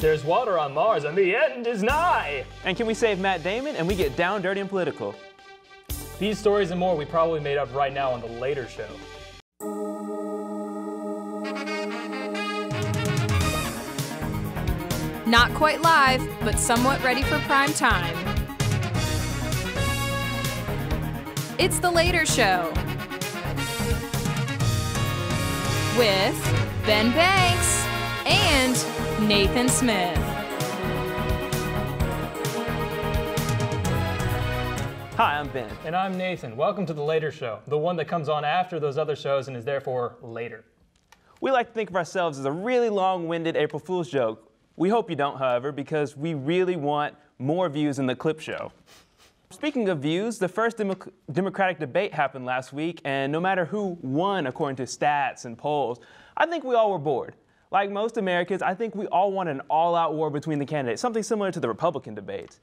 There's water on Mars and the end is nigh! And can we save Matt Damon and we get down, dirty, and political? These stories and more we probably made up right now on The Later Show. Not quite live, but somewhat ready for prime time. It's The Later Show with Ben Banks and Nathan Smith. Hi, I'm Ben. And I'm Nathan. Welcome to The Later Show, the one that comes on after those other shows and is therefore later. We like to think of ourselves as a really long-winded April Fool's joke. We hope you don't, however, because we really want more views in the clip show. Speaking of views, the first Democratic debate happened last week, and no matter who won according to stats and polls, I think we all were bored. Like most Americans, I think we all want an all-out war between the candidates, something similar to the Republican debates.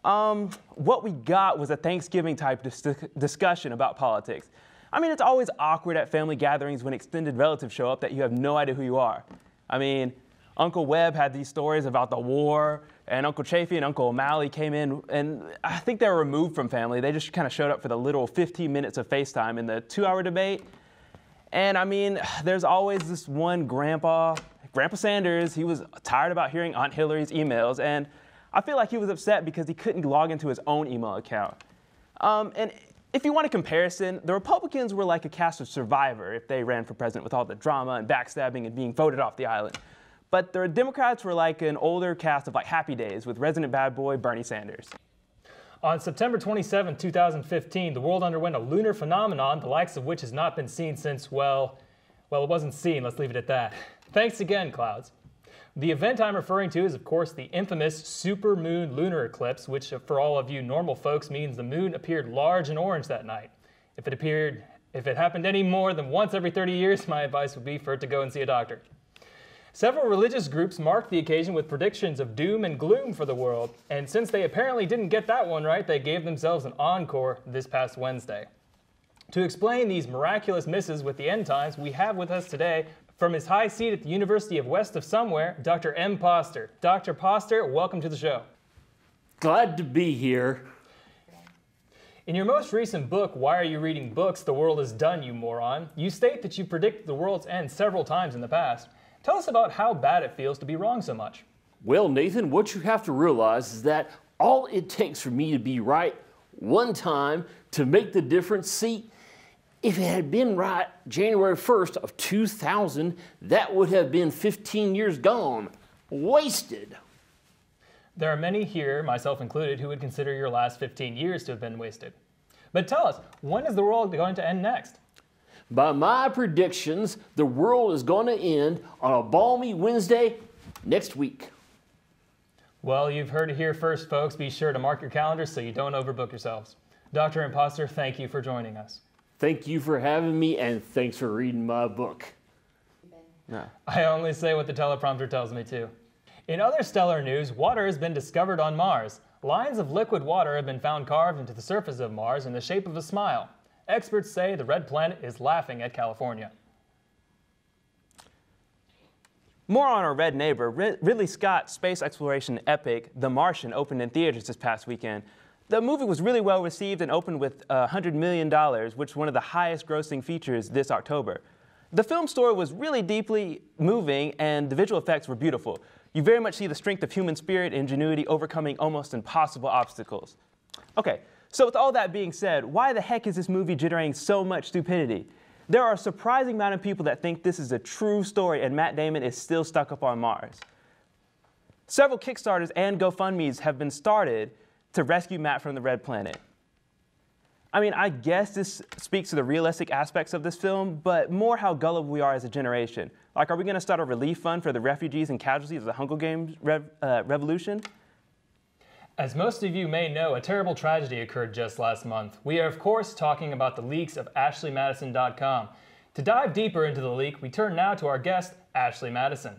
What we got was a Thanksgiving-type discussion about politics. I mean, it's always awkward at family gatherings when extended relatives show up that you have no idea who you are. I mean, Uncle Webb had these stories about the war, and Uncle Chafee and Uncle O'Malley came in, and I think they were removed from family. They just kind of showed up for the little 15 minutes of FaceTime in the 2-hour debate. And I mean, there's always this one Grandpa Sanders. He was tired about hearing Aunt Hillary's emails, and I feel like he was upset because he couldn't log into his own email account. And if you want a comparison, the Republicans were like a cast of Survivor if they ran for president with all the drama and backstabbing and being voted off the island. But the Democrats were like an older cast of like Happy Days with resident bad boy Bernie Sanders. On September 27, 2015, the world underwent a lunar phenomenon, the likes of which has not been seen since, well, it wasn't seen, let's leave it at that. Thanks again, clouds. The event I'm referring to is, of course, the infamous supermoon lunar eclipse, which for all of you normal folks means the moon appeared large and orange that night. If it happened any more than once every 30 years, my advice would be for it to go and see a doctor. Several religious groups marked the occasion with predictions of doom and gloom for the world, and since they apparently didn't get that one right, they gave themselves an encore this past Wednesday. To explain these miraculous misses with the end times, we have with us today, from his high seat at the University of West of Somewhere, Dr. Imposter. Dr. Imposter, welcome to the show. Glad to be here. In your most recent book, Why Are You Reading Books? The World Is Done, You Moron, you state that you predicted the world's end several times in the past. Tell us about how bad it feels to be wrong so much. Well, Nathan, what you have to realize is that all it takes for me to be right one time to make the difference. See, if it had been right January 1st of 2000, that would have been 15 years gone. Wasted. There are many here, myself included, who would consider your last 15 years to have been wasted. But tell us, when is the world going to end next? By my predictions, the world is going to end on a balmy Wednesday next week. Well, you've heard it here first, folks. Be sure to mark your calendars so you don't overbook yourselves. Dr. Imposter, thank you for joining us. Thank you for having me, and thanks for reading my book. No. I only say what the teleprompter tells me to. In other stellar news, water has been discovered on Mars. Lines of liquid water have been found carved into the surface of Mars in the shape of a smile. Experts say the red planet is laughing at California. More on our red neighbor, Ridley Scott's space exploration epic, The Martian, opened in theaters this past weekend. The movie was really well received and opened with $100 million, which is one of the highest grossing features this October. The film story was really deeply moving and the visual effects were beautiful. You very much see the strength of human spirit and ingenuity overcoming almost impossible obstacles. Okay. So with all that being said, why the heck is this movie generating so much stupidity? There are a surprising amount of people that think this is a true story and Matt Damon is still stuck up on Mars. Several Kickstarters and GoFundMes have been started to rescue Matt from the red planet. I mean, I guess this speaks to the realistic aspects of this film, but more how gullible we are as a generation. Like, are we going to start a relief fund for the refugees and casualties of the Hunger Games revolution? As most of you may know, a terrible tragedy occurred just last month. We are, of course, talking about the leaks of AshleyMadison.com. To dive deeper into the leak, we turn now to our guest, Ashley Madison.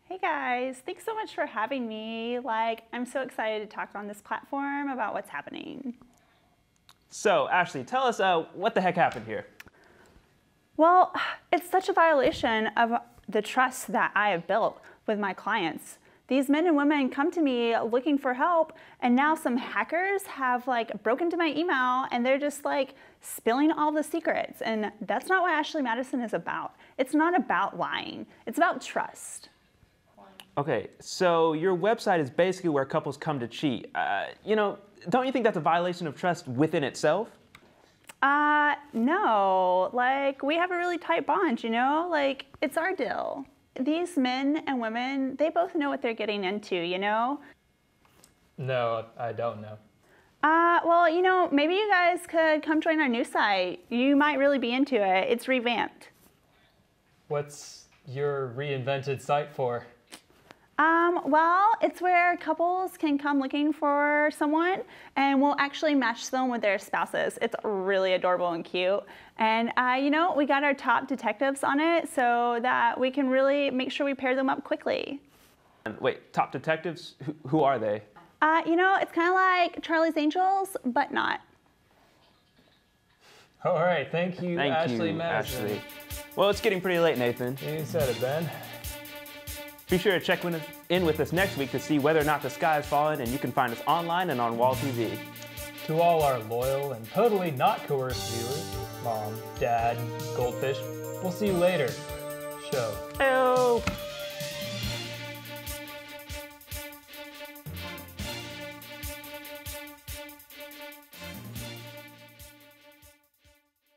Hey guys, thanks so much for having me. I'm so excited to talk on this platform about what's happening. So, Ashley, tell us what the heck happened here. Well, it's such a violation of the trust that I have built with my clients. These men and women come to me looking for help, and now some hackers have like broken into my email and they're just like spilling all the secrets. And that's not what Ashley Madison is about. It's not about lying. It's about trust. Okay, so your website is basically where couples come to cheat. Don't you think that's a violation of trust within itself? No. Like, we have a really tight bond, you know? Like, it's our deal. These men and women, they both know what they're getting into, you know? No, I don't know. Well, you know, maybe you guys could come join our new site. You might really be into it. It's revamped. What's your reinvented site for? Well, it's where couples can come looking for someone and we'll actually match them with their spouses. It's really adorable and cute. And, we got our top detectives on it so that we can really make sure we pair them up quickly. Wait, top detectives? Who are they? It's kind of like Charlie's Angels, but not. All right, thank you, Ashley Madison. Ashley. Well, it's getting pretty late, Nathan. You said it, Ben. Be sure to check in with us next week to see whether or not the sky is falling, and you can find us online and on Wall TV. To all our loyal and totally not coerced viewers, Mom, Dad, Goldfish, we'll see you later. Show. Hello.